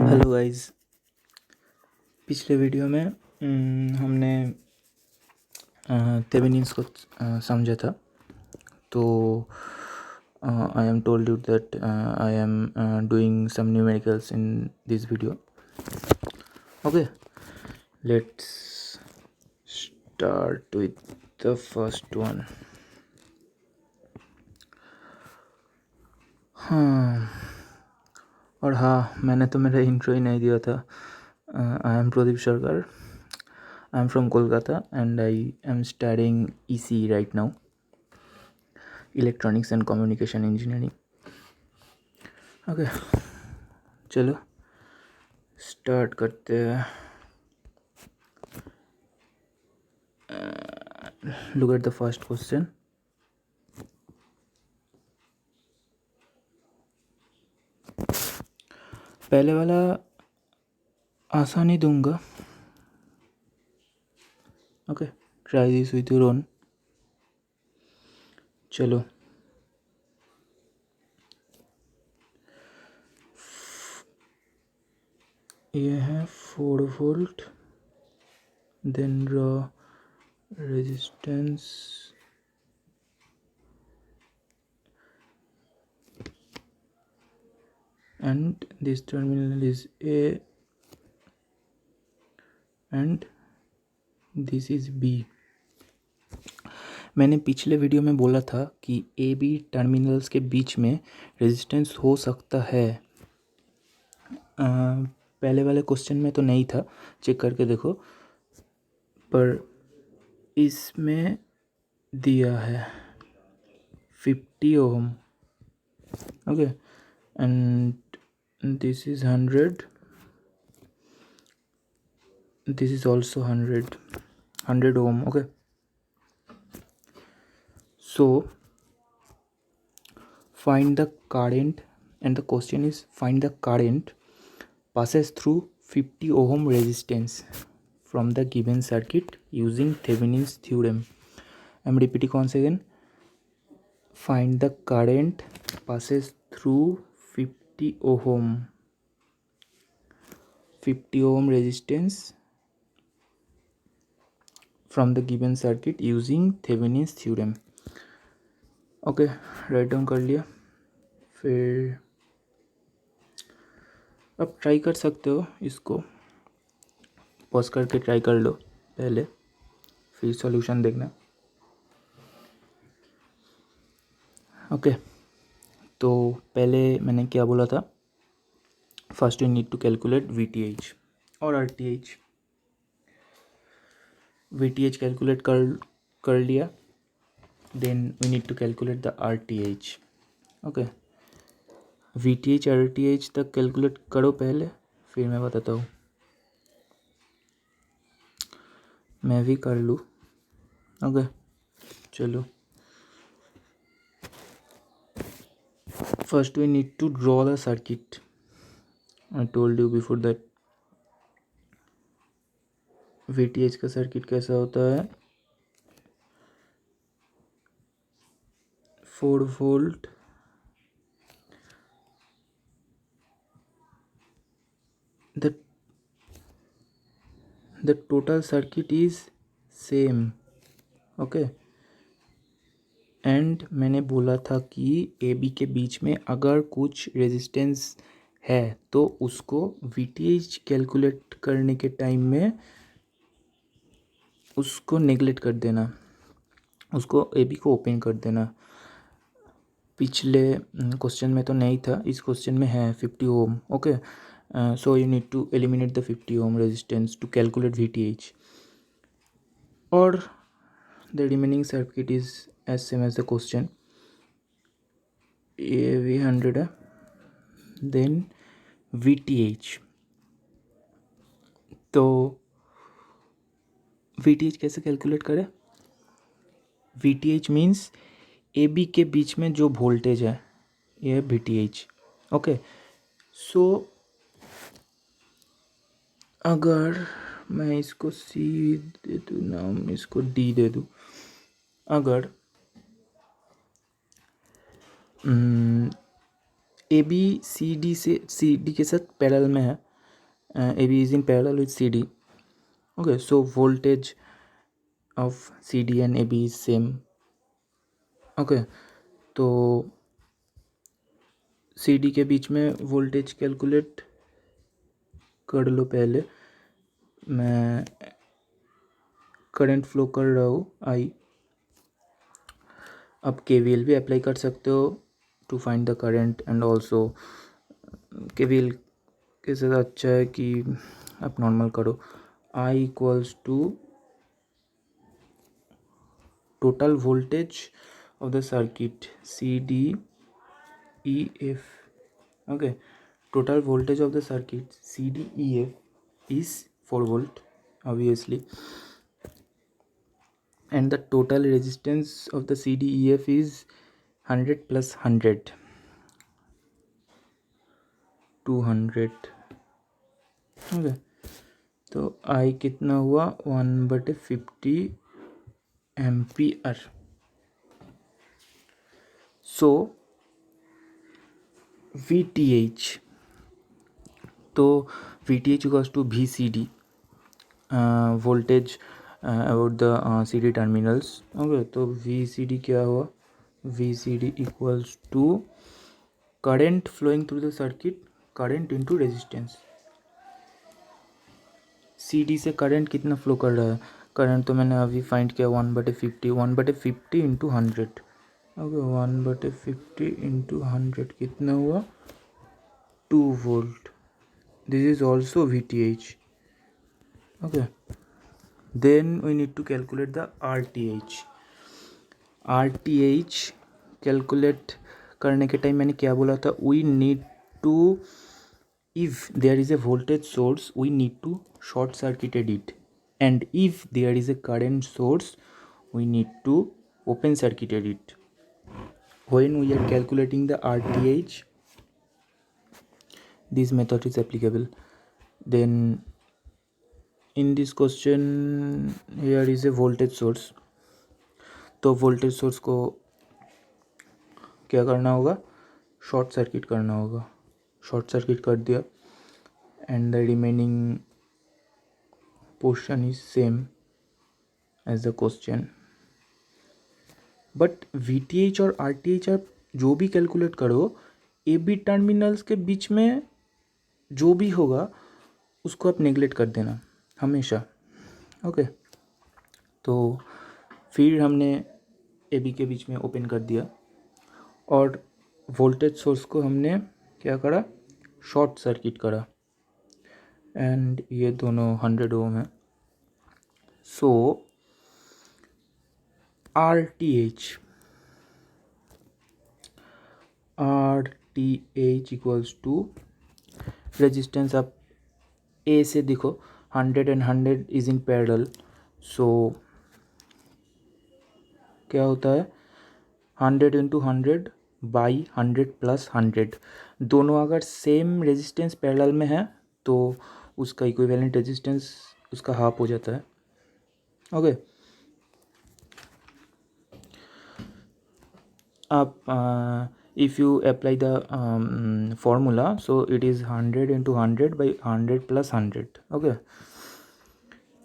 Hello guys, पिछले video में हमने थेवेनिन्स को समझा था। तो I am told you that I am doing some numericals in this video. Okay, let's start with the first one. हाँ, और हाँ, मैंने तो मेरा इंट्रो ही नहीं दिया था. आई एम प्रदीप सरकार. I am from Kolkata and I am studying EC right now, Electronics and Communication Engineering. Okay, चलो स्टार्ट करते हैं. Look at the first question. पहले वाला आसानी दूंगा. Okay, try this with your own. चलो, ये है 4 volt, then draw resistance and this terminal is A and this is B. मैंने पिछले वीडियो में बोला था कि ए बी टर्मिनल्स के बीच में रेजिस्टेंस हो सकता है. पहले वाले क्वेश्चन में तो नहीं था, चेक करके देखो, पर इसमें दिया है 50 ohm. Okay, and this is 100, this is also 100 ohm. Okay, so find the current, and the question is find the current passes through 50 ohm resistance from the given circuit using Thevenin's theorem. I am repeating once again. Find the current passes through 50 ohm resistance from the given circuit using Thevenin's theorem. Okay, write down कर लिया. फिर अब try कर सकते हो, इसको pause करके try कर लो पहले, फिर सॉल्यूशन देखना. ओके, तो पहले मैंने क्या बोला था, first you need to calculate VTH और RTH. VTH कैलकुलेट कर लिया, then we need to calculate the RTH. Okay, VTH RTH तक कैलकुलेट करो पहले, फिर मैं बताता हूँ. मैं भी कर लूँ. ओके, चलो. First we need to draw the circuit. I told you before that VTH का सर्किट कैसा होता है. 4 volt, the total circuit is same. okay, and मैंने बोला था कि ए बी के बीच में अगर कुछ रेजिस्टेंस है तो उसको VTH कैलकुलेट करने के टाइम में उसको नेगलेक्ट कर देना, उसको ए बी को ओपन कर देना. पिछले क्वेश्चन में तो नहीं था, इस क्वेश्चन में है 50 ohm. Okay, so you need to eliminate the 50 ohm resistance to calculate VTH, or the remaining circuit is as same as the question. AV 100 है, then VTH. तो VTH कैसे कैलकुलेट करें. VTH मीन्स AB के बीच में जो voltage है ये है VTH. ओके, सो अगर मैं इसको C दे दूँ, नाम इसको D दे दूँ, अगर ए बी सी डी के साथ पैरेलल में है. A B is in parallel with C D. Okay, so voltage of C D and A B is same. Okay, तो सी डी के बीच में वोल्टेज कैलकुलेट कर लो. पहले मैं करंट फ्लो कर रहा हूँ आई. अब केवीएल भी अप्लाई कर सकते हो to find the current. And also KVL के साथ अच्छा है कि आप नॉर्मल करो. I equals to total voltage of the circuit C D E F. Okay, total voltage of the circuit CDEF is 4 volt obviously, and the total resistance of the CDEF is 100 plus 100 200. Okay, तो I कितना हुआ 1/50 ampere. So VTH, तो VTH equals to VCD, voltage about the C D terminals. Okay, तो VCD क्या हुआ, VCD equals to current flowing through the circuit, current into resistance. CD से current कितना flow कर रहा है, करंट तो मैंने अभी फाइंड किया 1/50 इंटू 100. ओके, 1/50 इंटू 100 कितना हुआ 2 volt. This is also VTH. Okay, then we need to calculate the RTH. RTH calculate करने के टाइम मैंने क्या बोला था, we need to, if there is a voltage source we need to short circuited it, and if there is a current source we need to open circuited it. When we are calculating the RTH, this method is applicable. Then in this question here is a voltage source. तो voltage source को क्या करना होगा, short circuit करना होगा. Short circuit कर दिया and the remaining portion is same as the question. But VTH और RTH आप जो भी कैलकुलेट करो, ए बी टर्मिनल्स के बीच में जो भी होगा उसको आप नेगलेक्ट कर देना हमेशा. ओके, तो फिर हमने ए बी के बीच में ओपन कर दिया और वोल्टेज सोर्स को हमने क्या करा, शॉर्ट सर्किट करा. एंड ये दोनों 100 ओम है. सो RTH इक्वल्स टू रेजिस्टेंस. आप ए से देखो 100 एंड 100 इज इन पैरेलल. सो क्या होता है 100 इंटू 100 बाई 100 प्लस 100. दोनों अगर सेम रेजिस्टेंस पैरेलल में है तो उसका इक्विवेलेंट रेजिस्टेंस उसका हाफ हो जाता है. ओके, आप if you apply the formula, so it is 100 into 100 by 100 plus 100. okay,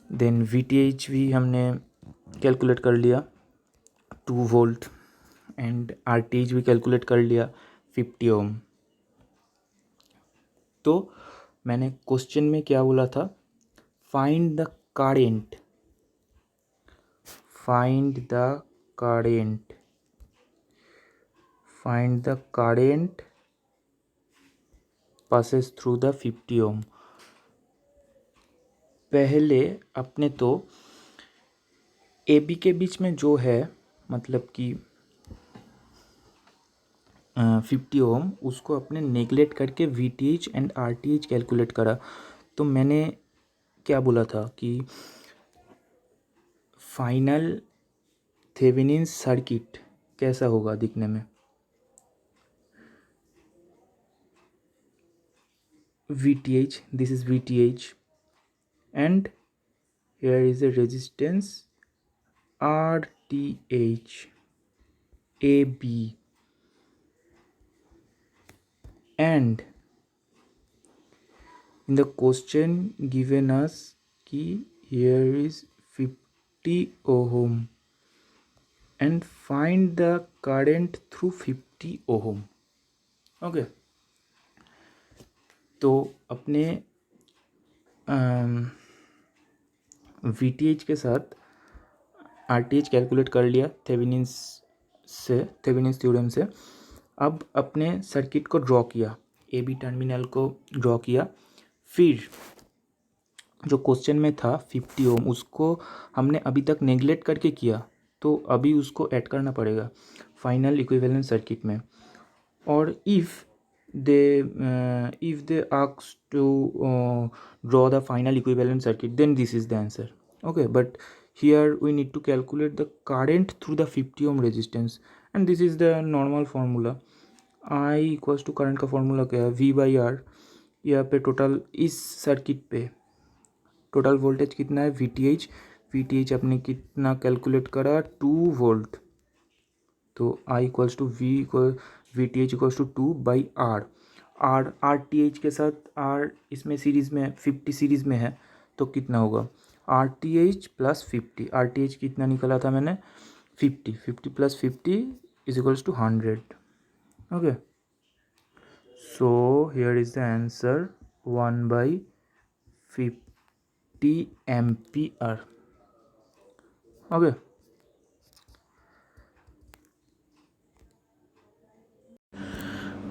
then VTH भी हमने कैलकुलेट कर लिया 2 volt, एंड RTH भी कैलकुलेट कर लिया 50 ओम. तो मैंने क्वेश्चन में क्या बोला था, find the current, find the current, find the current passes through the 50 ohm. पहले अपने तो ए बी के बीच में जो है मतलब कि 50 ओम, उसको अपने नेगलेक्ट करके VTH एंड RTH कैलकुलेट करा. तो मैंने क्या बोला था कि फाइनल थेवेनिन सर्किट कैसा होगा दिखने में. VTH, this is VTH, and here is a resistance RTH AB. and in the question given us कि here is 50 ohm and find the current through 50 ohm. Okay तो अपने VTH के साथ RTH calculate कर लिया थेवेनिन्स थ्योरम से. अब अपने सर्किट को ड्रॉ किया, ए बी टर्मिनल को ड्रॉ किया. फिर जो क्वेश्चन में था 50 ओम, उसको हमने अभी तक नेग्लेक्ट करके किया, तो अभी उसको ऐड करना पड़ेगा फाइनल इक्विवेलेंट सर्किट में. और if they ask to draw the final equivalent circuit, then this is the answer. Okay, but here we need to calculate the current through the 50 ohm resistance, and this is the normal formula. I equals to current का formula क्या है, V by R. यहाँ पे total इस circuit पे total voltage कितना है, VTH अपने कितना कैलकुलेट करा, 2 वोल्ट. तो I equals to VTH equals to 2 by R T H के साथ आर इसमें सीरीज़ में 50 सीरीज़ में है, तो कितना होगा, RTH प्लस 50. RTH कितना निकला था मैंने, 50 plus 50 is equals to 100. Okay, so here is the answer 1/50 ampere. Okay,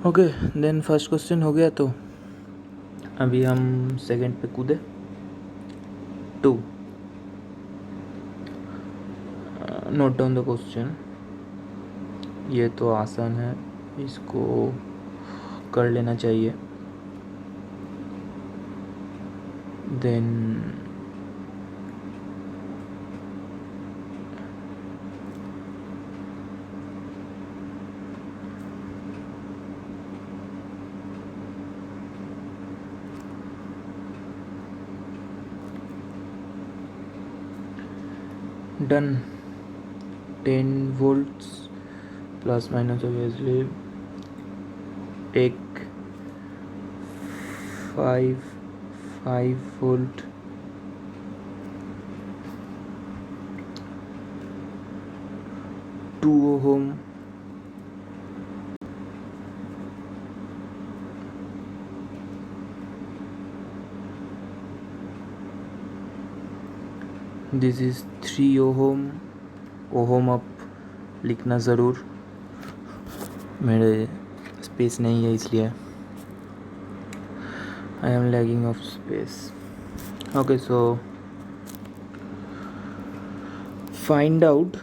okay then first question हो गया. तो अभी हम सेकंड पे कूदे. 2, नोट डाउन द क्वेश्चन. ये तो आसान है, इसको कर लेना चाहिए. Then done. 10 volts plus minus obviously, take 5 volt, two ohm, this is 3 ohm. Ohm अप लिखना ज़रूर, मेरे स्पेस नहीं है इसलिए, I am lagging of space. Okay, so find out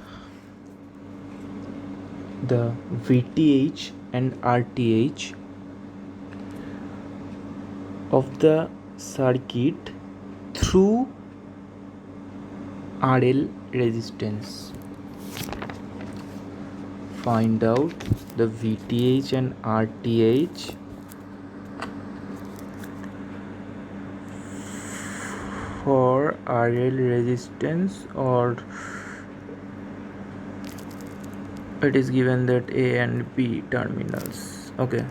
the VTH and RTH of the circuit through RL resistance. Find out the VTH and RTH for RL resistance, or it is given that A and B terminals. Okay,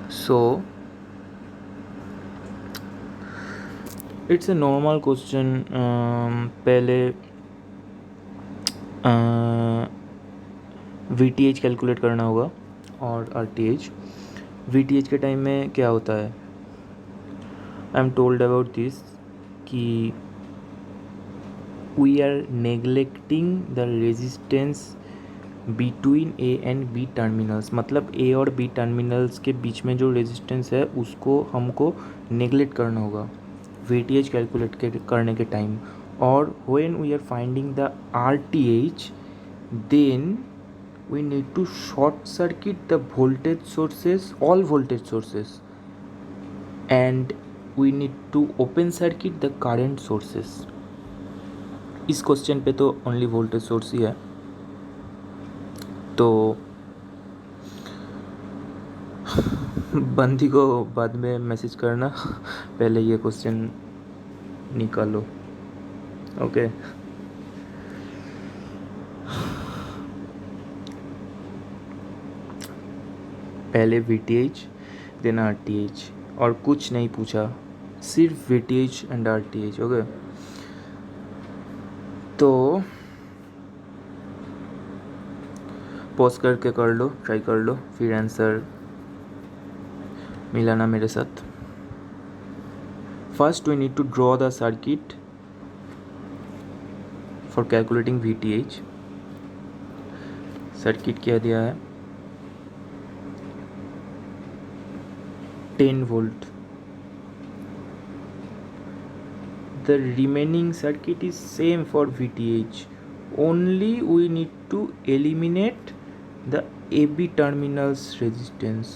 so it's a normal question. पहले VTH calculate करना होगा और RTH. VTH के time में क्या होता है, I am told about this कि we are neglecting the resistance between A and B terminals. मतलब ए और बी टर्मिनल्स के बीच में जो रेजिस्टेंस है उसको हमको नेग्लेक्ट करना होगा VTH कैलकुलेट करने के टाइम. और when we are finding the RTH, then we need to short circuit the voltage sources, all voltage sources, and we need to open circuit the current sources. इस question पे तो only voltage source ही है, तो बंदी को बाद में message करना, पहले ये क्वेश्चन निकालो. ओके, पहले VTH देन RTH और कुछ नहीं पूछा, सिर्फ VTH एंड RTH। ओके, तो पॉज करके कर लो, ट्राई कर लो, फिर आंसर मिलाना मेरे साथ। First we need to draw the circuit for calculating VTH। Circuit क्या दिया है, 10 volt। The remaining circuit is same for VTH, only we need to eliminate the AB terminals resistance।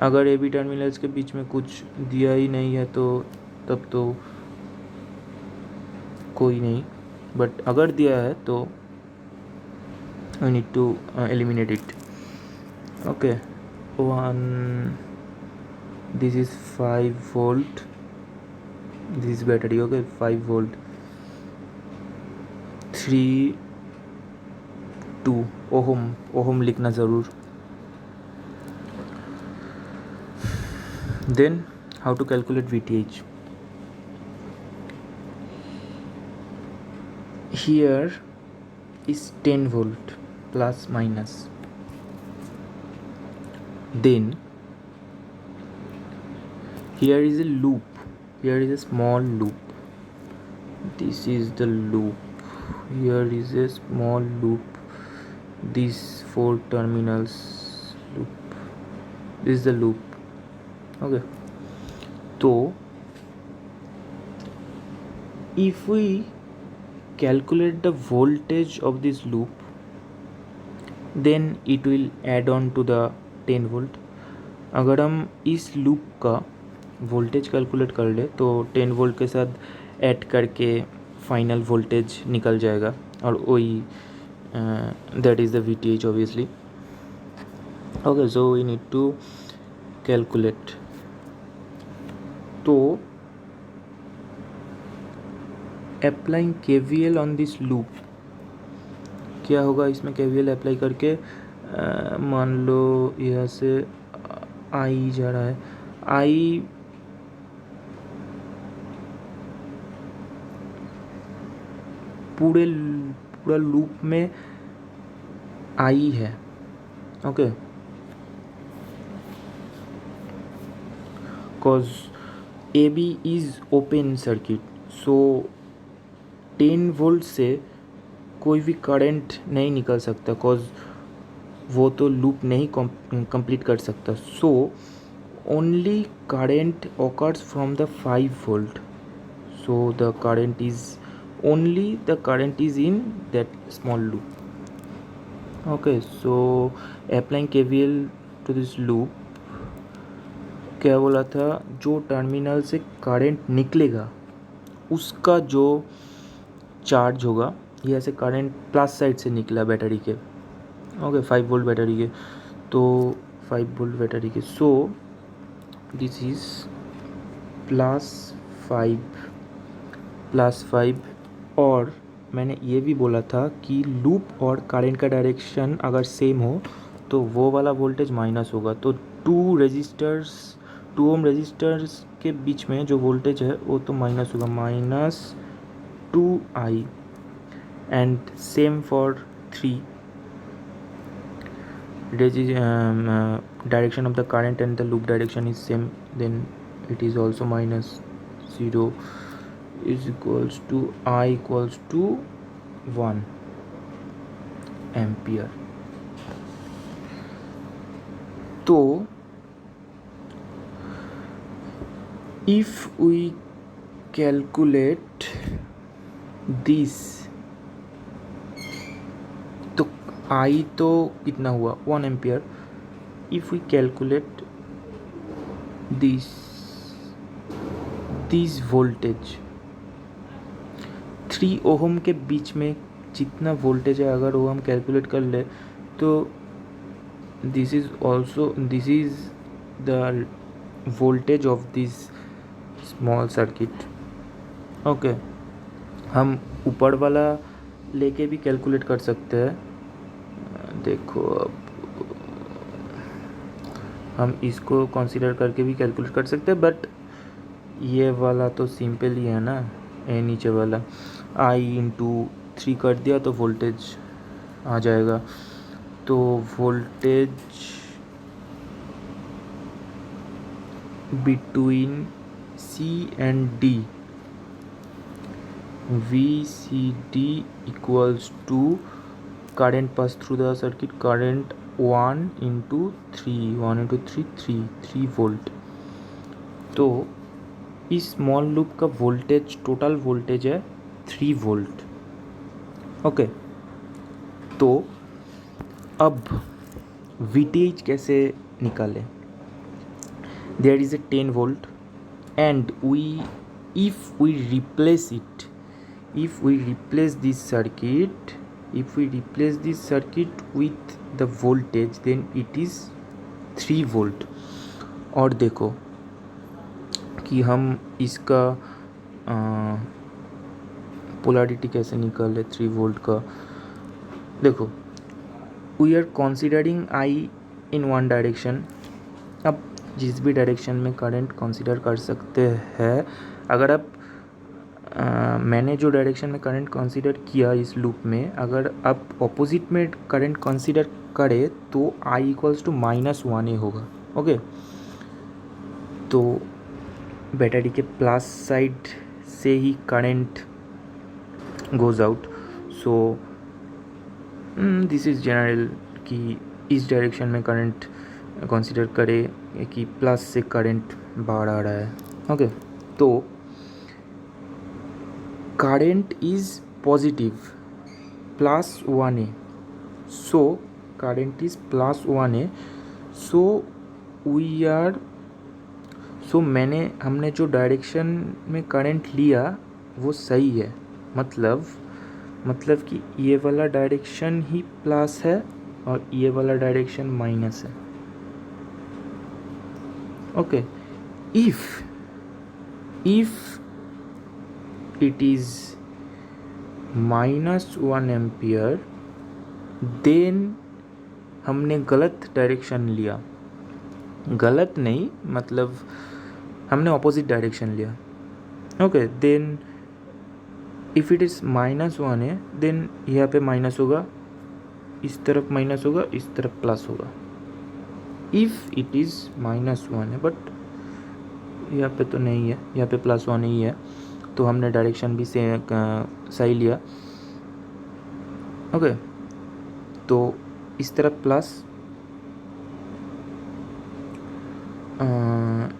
अगर AB terminals के बीच में कुछ दिया ही नहीं है तो तब तो कोई नहीं, बट अगर दिया है तो we need to eliminate it। okay, one, this is 5 volt, this is battery। okay, 5 volt, 3 2 ohm लिखना ज़रूर। Then how to calculate VTH। here is 10 volt plus minus, then here is a loop, here is a small loop, this is the loop, here is a small loop, these 4 terminals loop, this is the loop। okay, so if we calculate the voltage of this loop, then it will add on to the 10 volt। अगर हम इस loop का voltage calculate कर ले तो 10 volt के साथ add करके फाइनल वोल्टेज निकल जाएगा, और वही that is the VTH obviously. Okay, so we need to calculate. तो applying KVL on this loop, क्या होगा इसमें KVL अप्लाई करके, मान लो यहाँ से I जा रहा है, I पूरा लूप में I है। Okay, cause AB is open circuit, so 10 volt से कोई भी करंट नहीं निकल सकता, cause वो तो लूप नहीं कंप्लीट कर सकता। So only current occurs from the 5 volt, so the current is only the current is in that small loop। okay, so applying KVL to this loop, क्या बोला था, जो टर्मिनल से करंट निकलेगा उसका जो चार्ज होगा, ये ऐसे करंट प्लस साइड से निकला बैटरी के। ओके, 5 वोल्ट बैटरी के, तो 5 वोल्ट बैटरी के, सो दिस इज +5। और मैंने ये भी बोला था कि लूप और करंट का डायरेक्शन अगर सेम हो तो वो वाला वोल्टेज माइनस होगा। तो 2 ओम रेजिस्टर्स के बीच में जो वोल्टेज है वो तो माइनस होगा, -2I। And same for 3, direction of the current and the loop direction is same, then it is also -0 is equals to I equals to 1 ampere। तो if we calculate this, तो I तो कितना हुआ, 1 ampere. If we calculate this voltage, 3 ohm के बीच में जितना voltage है अगर वो हम कैलकुलेट कर ले तो this is the voltage of this small circuit. Okay, हम ऊपर वाला लेके भी कैलकुलेट कर सकते हैं। देखो अब हम इसको कंसीडर करके भी कैलकुलेट कर सकते हैं, बट ये वाला तो सिंपल ही है ना, ये नीचे वाला I/3 कर दिया तो वोल्टेज आ जाएगा। तो voltage between C and D, VCD equals to current pass through the circuit, current 1 into 3 3 volt. तो इस स्मॉल लूप का वोल्टेज, टोटल वोल्टेज है 3 वोल्ट। ओके, तो अब VTH कैसे निकालें? There is a 10 volt and if we replace this circuit with the voltage, then it is 3 volt। और देखो कि हम इसका पोलैरिटी कैसे निकाले 3 वोल्ट का। देखो, we are considering I in one direction. अब जिस भी डायरेक्शन में करंट कंसीडर कर सकते हैं, अगर आप मैंने जो डायरेक्शन में करंट कंसीडर किया इस लूप में, अगर आप ऑपोजिट में करंट कंसीडर करें तो I इक्वल्स टू -1 होगा। ओके, तो बैटरी के प्लस साइड से ही current goes out. So this is general कि इस डायरेक्शन में करंट कंसीडर करें कि प्लस से करंट बाहर आ रहा है। ओके, तो current is positive +1A, so current is +1A, so हमने जो डायरेक्शन में करंट लिया वो सही है। मतलब कि ये वाला डायरेक्शन ही प्लस है और ये वाला डायरेक्शन माइनस है। Okay, if it is -1 ampere, then हमने गलत डायरेक्शन लिया। गलत नहीं, मतलब हमने ऑपोजिट डायरेक्शन लिया। Okay, then if it is -1 है, देन यहाँ पे माइनस होगा, इस तरफ माइनस होगा, इस तरफ प्लस होगा। इफ़ इट इज़ -1 है, बट यहाँ पे तो नहीं है, यहाँ पे +1 ही है, तो हमने डायरेक्शन भी सही लिया। ओके, तो इस तरफ प्लस,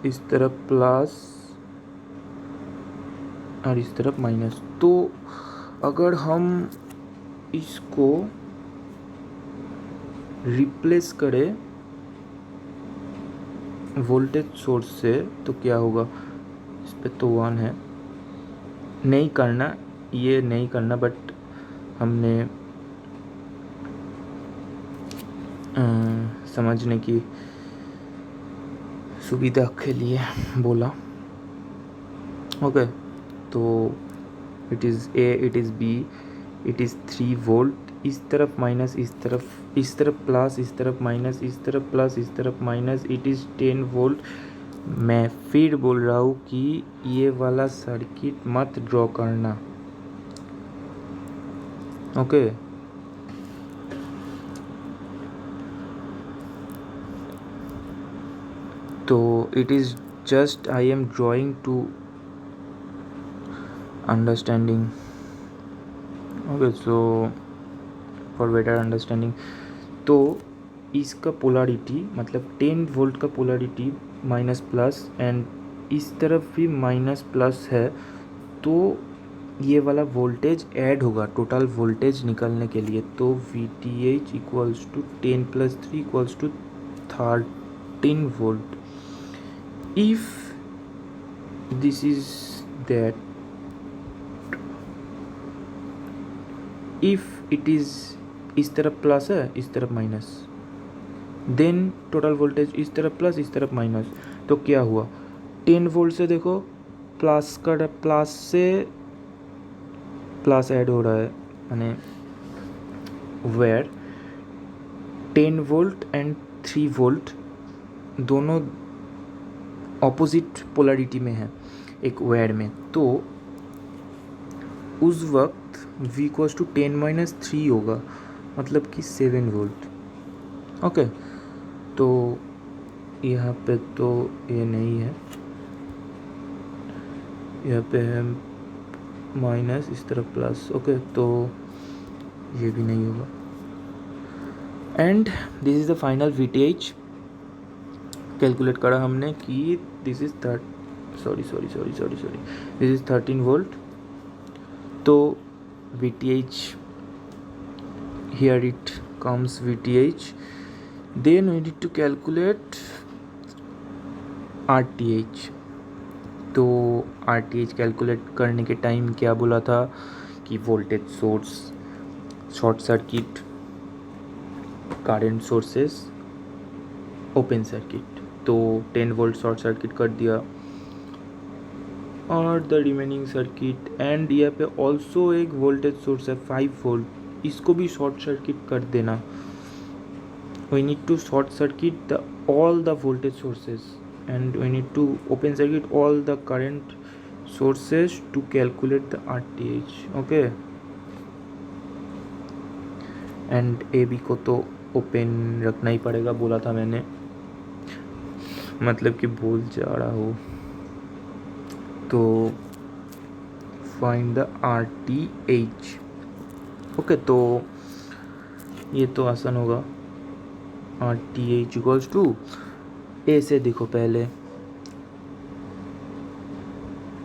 इस तरफ प्लस और इस तरफ माइनस। तो अगर हम इसको रिप्लेस करें वोल्टेज सोर्स से तो क्या होगा? इस पे तो 1 है, नहीं करना, ये नहीं करना, बट हमने समझने की सुविधा के लिए बोला। ओके, तो it is A, it is B, it is 3 volt. इस तरफ माइनस, इस तरफ प्लस, इस तरफ माइनस, इस तरफ प्लस, इस तरफ माइनस, इट इज़ 10 वोल्ट। मैं फिर बोल रहा हूँ कि ये वाला सर्किट मत ड्रॉ करना। ओके, तो it is just I am drawing to understanding. Okay, so for better understanding, तो इसका पोलैरिटी मतलब 10 वोल्ट का पोलैरिटी माइनस प्लस एंड इस तरफ भी माइनस प्लस है, तो ये वाला वोल्टेज ऐड होगा टोटल वोल्टेज निकालने के लिए। तो VTH equals to 10 + 3 equals to 13 volt. If this is that, if it is इस तरफ प्लस है, इस तरफ माइनस, देन टोटल वोल्टेज इस तरफ प्लस, इस तरफ माइनस। तो क्या हुआ? 10 वोल्ट से देखो प्लस से प्लस ऐड हो रहा है, यानी वेयर 10 वोल्ट एंड 3 वोल्ट दोनों ऑपोजिट पोलरिटी में है एक वायर में, तो उस वक्त V इक्वल्स टू 10-3 होगा, मतलब कि 7 वोल्ट। ओके, तो यहाँ पे तो ये नहीं है, यहाँ पे है माइनस, इस तरफ प्लस। ओके, तो ये भी नहीं होगा। And this is the final VTH calculate करा हमने कि this is this is 13 volt. तो VTH, here it comes VTH, then we need to calculate RTH। तो RTH कैलकुलेट करने के टाइम क्या बोला था कि voltage source, short circuit, current sources, open circuit. तो 10 वोल्ट शॉर्ट सर्किट कर दिया और द रिमेनिंग सर्किट, एंड यहाँ पे ऑल्सो एक वोल्टेज सोर्स है 5 वोल्ट, इसको भी शॉर्ट सर्किट कर देना। We need to short circuit the all the voltage sources and we need to open circuit all the current sources to calculate the RTH। Okay, and AB को तो open रखना ही पड़ेगा, बोला था मैंने, मतलब कि भूल जा रहा हूँ। तो फाइंड द RTH। ओके, तो ये तो आसान होगा। RTH इक्वल्स टू, ए से देखो पहले,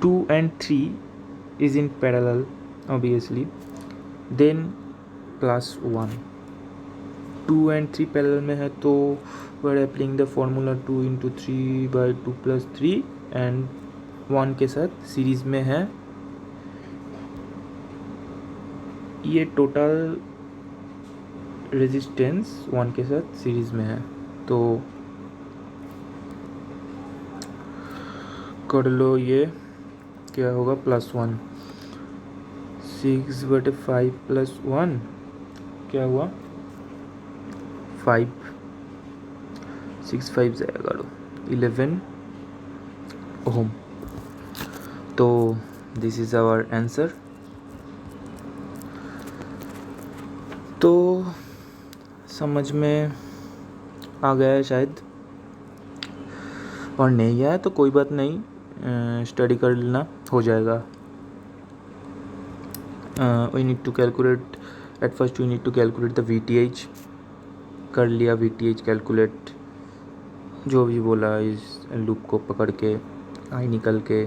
2 and 3 is in parallel obviously, then plus 1। 2 and 3 parallel में है तो we are applying the formula 2 into 3 by 2 plus 3 and 1 के साथ सीरीज में है। ये टोटल रेजिस्टेंस 1 के साथ सीरीज में है, तो कर लो, ये क्या होगा, +1। 6/5 + 1 क्या हुआ, 5। 6 5 जाएगा 11 ओम। तो दिस इज़ आवर आंसर। तो समझ में आ गया है शायद, और नहीं आया तो कोई बात नहीं, स्टडी कर लेना, हो जाएगा। We need to calculate, at first we need to calculate the VTH। कर लिया VTH कैलकुलेट, जो भी बोला इस लूप को पकड़ के, आई निकल के।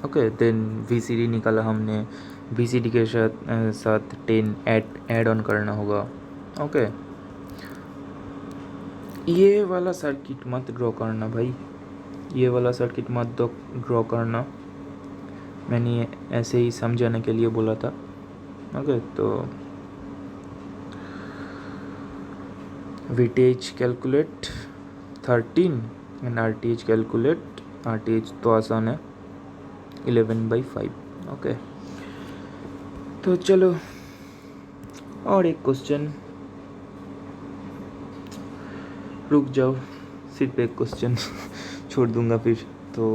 ओके, देन VCD निकाला हमने, VCD के साथ 10 ऐड ऑन करना होगा। ओके, ये वाला सर्किट मत ड्रॉ करना भाई, ये वाला सर्किट मत ड्रॉ करना, मैंने ऐसे ही समझाने के लिए बोला था। ओके, तो VTH calculate 13 and RTH calculate, RTH तो आसान है 11/5। ओके, तो चलो और एक क्वेश्चन, रुक जाओ, सिर्फ एक क्वेश्चन छोड़ दूंगा फिर। तो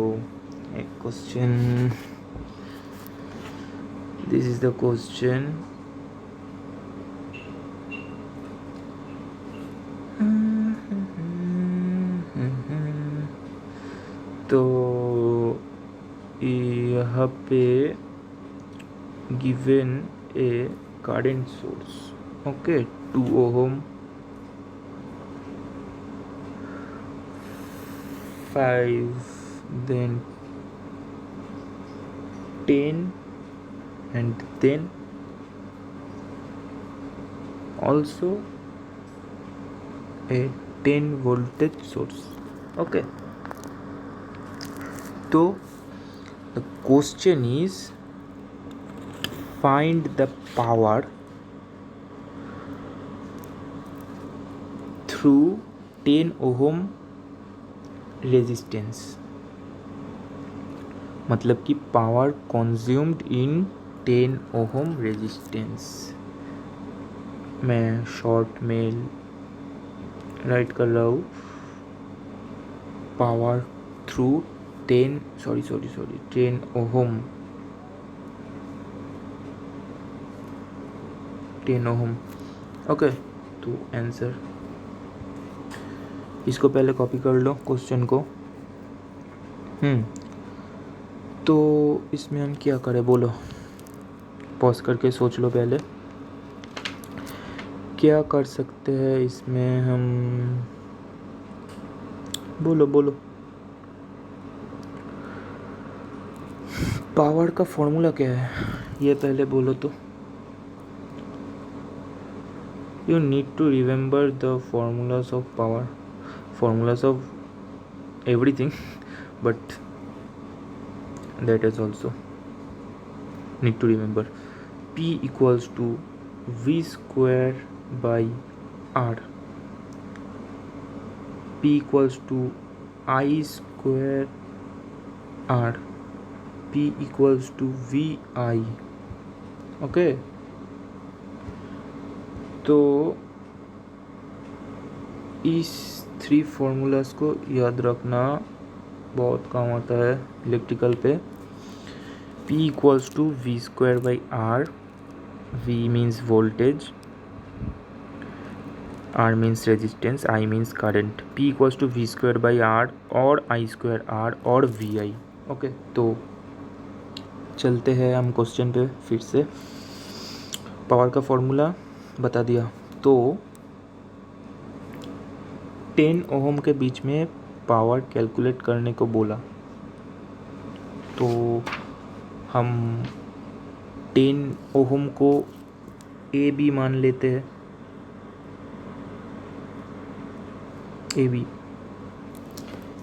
एक question, this is the question. तो यहाँ पे given A current source, okay, 2 Om, 5, then 10 and then also a 10 voltage source। okay, so the question is find the power through 10 ohm resistance, मतलब कि power consumed in 10 ohm resistance. मैं short में right कर रहा हूँ, power through 10 ohm, 10 ohm. Okay, तो answer इसको पहले कॉपी कर लो क्वेश्चन को। तो इसमें हम क्या करें, बोलो, पॉज करके सोच लो पहले क्या कर सकते हैं इसमें हम। बोलो बोलो। पावर का फॉर्मूला क्या है ये पहले बोलो तो। You need to remember the formulas of power, formulas of everything but that is also need to remember. P equals to V square by R, P equals to I square R, P equals to VI। Okay, तो इस 3 formulas को याद रखना बहुत काम आता है electrical पे। P equals to V square by R, V means voltage, R means resistance, I means current। P equals to V square by R और I square R और VI। ओके, तो चलते हैं हम क्वेश्चन पे फिर से। पावर का फॉर्मूला बता दिया, तो 10 ओहम के बीच में पावर कैलकुलेट करने को बोला, तो हम 10 ओहम को ए बी मान लेते हैं, A B.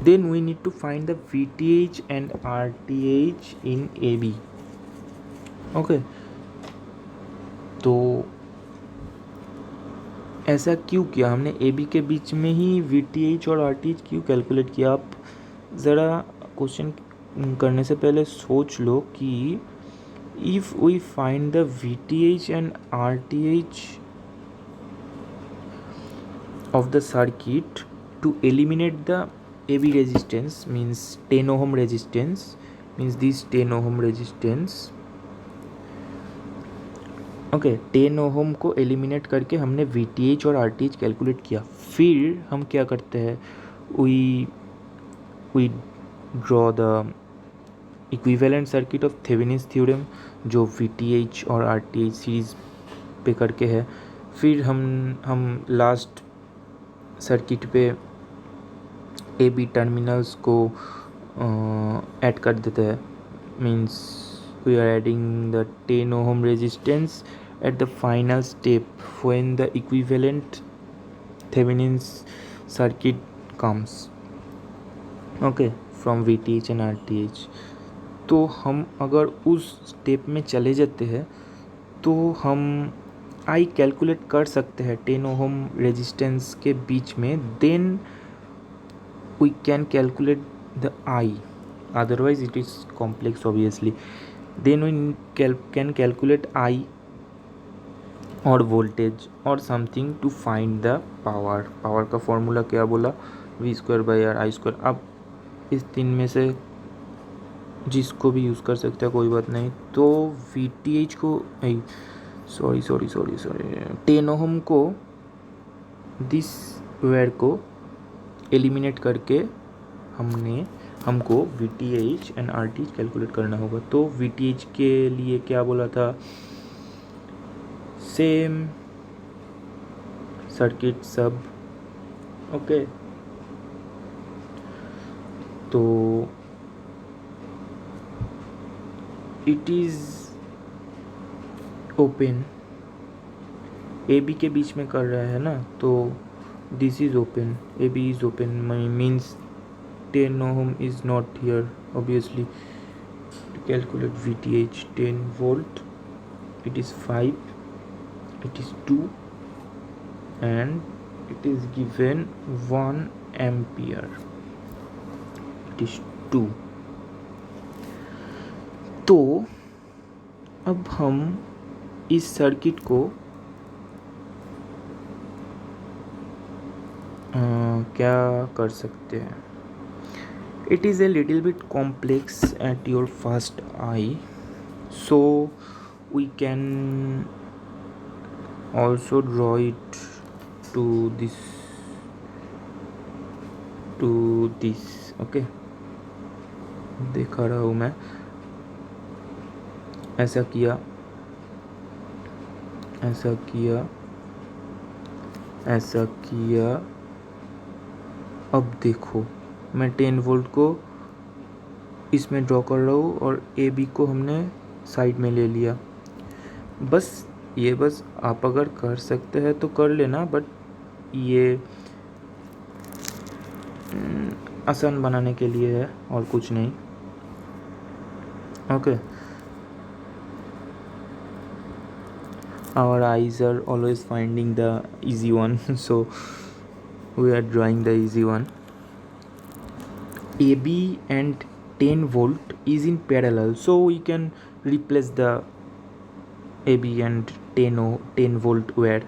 Then we need to find the VTH and RTH in A B. Okay, तो ऐसा क्यों किया हमने, ए बी के बीच में ही VTH और RTH क्यों कैलकुलेट किया। आप ज़रा क्वेश्चन करने से पहले सोच लो कि if we find the VTH and RTH of the circuit to eliminate the AB resistance, means 10 ohm resistance, means this 10 ohm resistance। Okay, 10 ohm को एलिमिनेट करके हमने VTH और RTH कैलकुलेट किया। फिर हम क्या करते हैं, we draw the equivalent circuit of Thevenin's theorem, जो VTH और RTH सीरीज पे करके है। फिर हम लास्ट सर्किट पे ए बी टर्मिनल्स को ऐड कर देते हैं, means we are adding the 10 ohm resistance at the final step when the equivalent Thevenin's circuit comes, okay, from VTH and RTH। तो हम अगर उस स्टेप में चले जाते हैं तो हम आई कैलकुलेट कर सकते हैं 10 ohm रेजिस्टेंस के बीच में। Then we can calculate the I, otherwise it is complex obviously। then we can calculate I और voltage और something to find the power। Power का फॉर्मूला क्या बोला, V square by are I square. अब इस 3 में से जिसको भी यूज़ कर सकते हैं, कोई बात नहीं। तो VTH को सॉरी 10 ओहम को दिस वायर को एलिमिनेट करके हमको VTH एंड RTH कैलकुलेट करना होगा। तो VTH के लिए क्या बोला था, सेम सर्किट सब। ओके, तो it is open, A B के बीच में कर रहा है ना, तो this is open, A B is open, means 10 ohm is not here obviously। to calculate VTH 10 volt, it is 5, it is 2 and it is given 1 ampere, it is 2। तो अब हम इस सर्किट को क्या कर सकते हैं, It is a little bit complex at your first eye, so we can also draw it to this okay दिखा रहा हूँ मैं, ऐसा किया, ऐसा किया, ऐसा किया। अब देखो मैं 10 वोल्ट को इसमें ड्रॉ कर रहा हूँ और ए बी को हमने साइड में ले लिया। बस ये बस आप अगर कर सकते हैं तो कर लेना, बट ये आसान बनाने के लिए है और कुछ नहीं। Okay, our eyes are always finding the easy one so we are drawing the easy one. AB and 10 volt is in parallel, so we can replace the AB and 10 volt wire.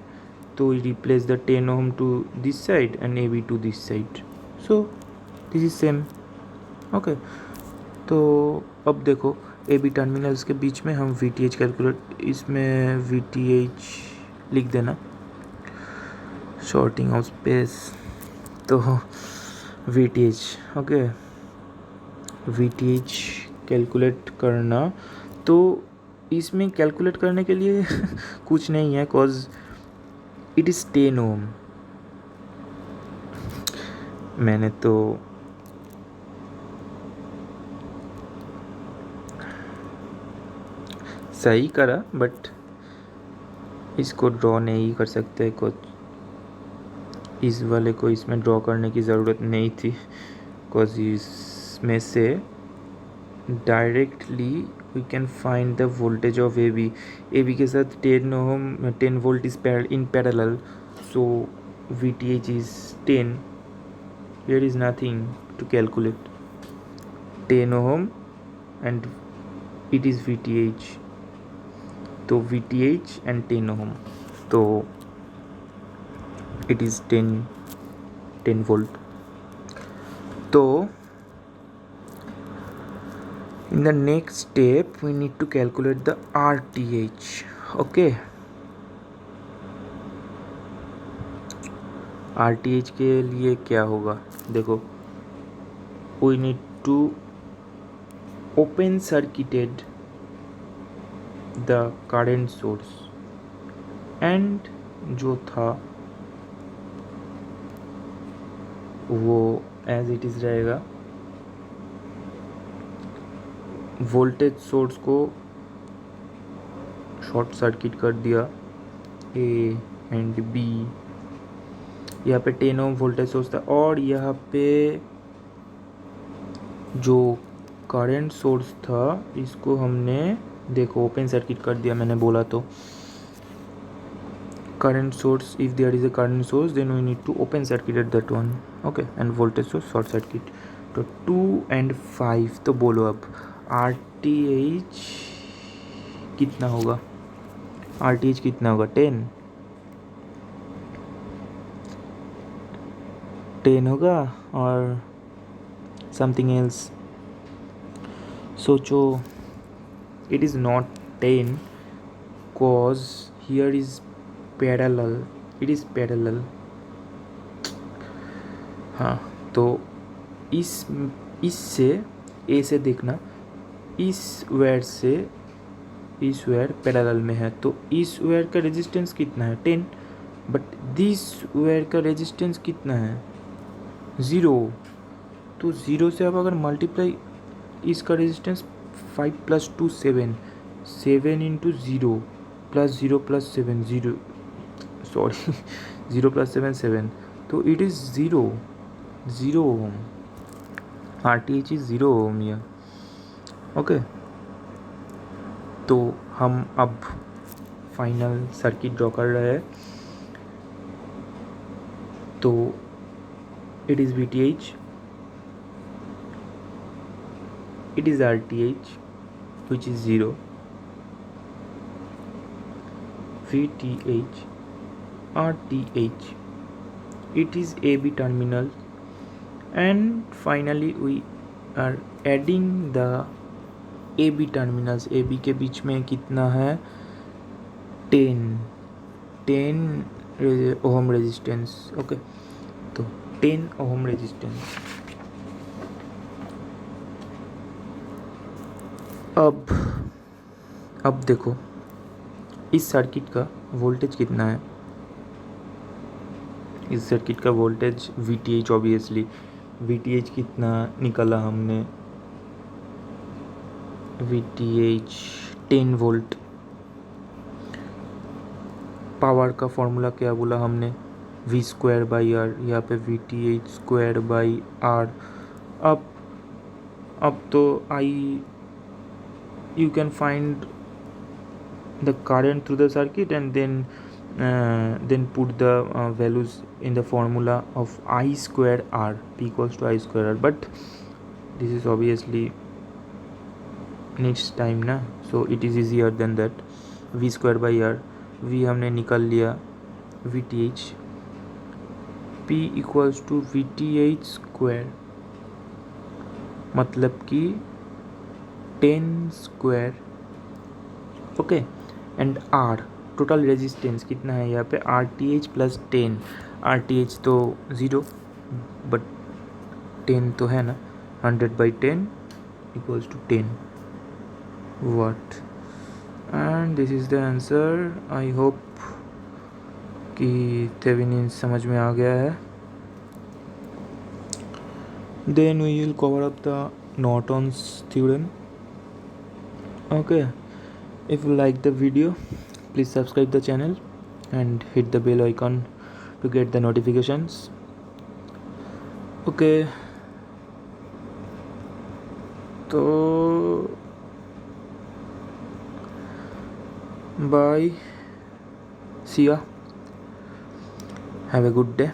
So we replace the 10 ohm to this side and AB to this side, so this is same. Okay तो अब देखो ए B terminals के बीच में हम we T H calculate, इसमें we T H लिख देना, शॉर्टिंग ऑफ स्पेस। तो V T H, okay, we T H calculate करना, तो इसमें कैलकुलेट करने के लिए कुछ नहीं है, कॉज इट इज़ 10 ओम। मैंने तो सही करा, बट इसको ड्रॉ नहीं कर सकते, कुछ इस वाले को इसमें ड्रॉ करने की ज़रूरत नहीं थी, बिकॉज इसमें से directly we can find the voltage of A B के साथ 10 volt is in parallel, so V T H is 10, here is nothing to calculate, 10 ohm and it is V T H, तो V T H and 10 ohm, तो it is 10 volt. तो in the next step we need to calculate the RTH. okay, RTH के लिए क्या होगा, देखो we need to open circuited the current source and जो था वो as it is रहेगा, वोल्टेज सोर्स को शॉर्ट सर्किट कर दिया, ए एंड बी, यहाँ पे 10 ओम वोल्टेज सोर्स था, और यहाँ पे जो करंट सोर्स था इसको हमने देखो ओपन सर्किट कर दिया, मैंने बोला तो current source, if there is a current source then we need to open circuit at that one, okay, and voltage source short circuit. तो 2 and 5, तो बोलो अब RTH कितना होगा, RTH कितना होगा, 10 होगा और समथिंग एल्स, सोचो, it is not 10 cause here is parallel, it is parallel। हाँ, तो इससे ए से देखना, इस वायर से इस वायर पैरेलल में है, तो इस वायर का रेजिस्टेंस कितना है, 10, बट दिस वायर का रेजिस्टेंस कितना है, 0, तो 0 से अब अगर मल्टीप्लाई, इसका रेजिस्टेंस 5 + 2 7, 7 × 0 + 0 + 7 0, सॉरी 0 + 7 7, तो it is 0 ohm, RTH is 0 ohm या, ओके। तो हम अब फाइनल सर्किट ड्रॉ कर रहे हैं, तो it is VTH, it is RTH which is 0, VTH, RTH, it is AB terminal, and finally we are adding the A B terminals, A B के बीच में कितना है 10 ओहम रेजिस्टेंस। ओके, तो 10 ओहम रेजिस्टेंस। अब देखो इस सर्किट का वोल्टेज कितना है। इस सर्किट का वोल्टेज VTH, ऑब्वियसली VTH कितना निकाला हमने, VTH 10 वोल्ट। पावर का फॉर्मूला क्या बोला हमने, V²/R, यहाँ पे VTH²/R। अब तो you can find the current through the circuit and then put the values in the formula of I²R, P equals to I²R, but this is obviously needs time ना, so it is easier than that। V²/R, V हमने निकाल लिया, VTH, P equals to VTH², मतलब कि 10²। Okay, and R total resistance कितना है यहाँ पे, RTH प्लस 10। RTH तो 0 बट 10 तो है ना, 100/10 equals to 10 watt, and this is the answer. I hope कि थेवेनिन समझ में आ गया है। Then we will cover up the Norton's theorem. Okay, if you like the video, please subscribe the channel and hit the bell icon to get the notifications। okay, तो bye, see ya, have a good day।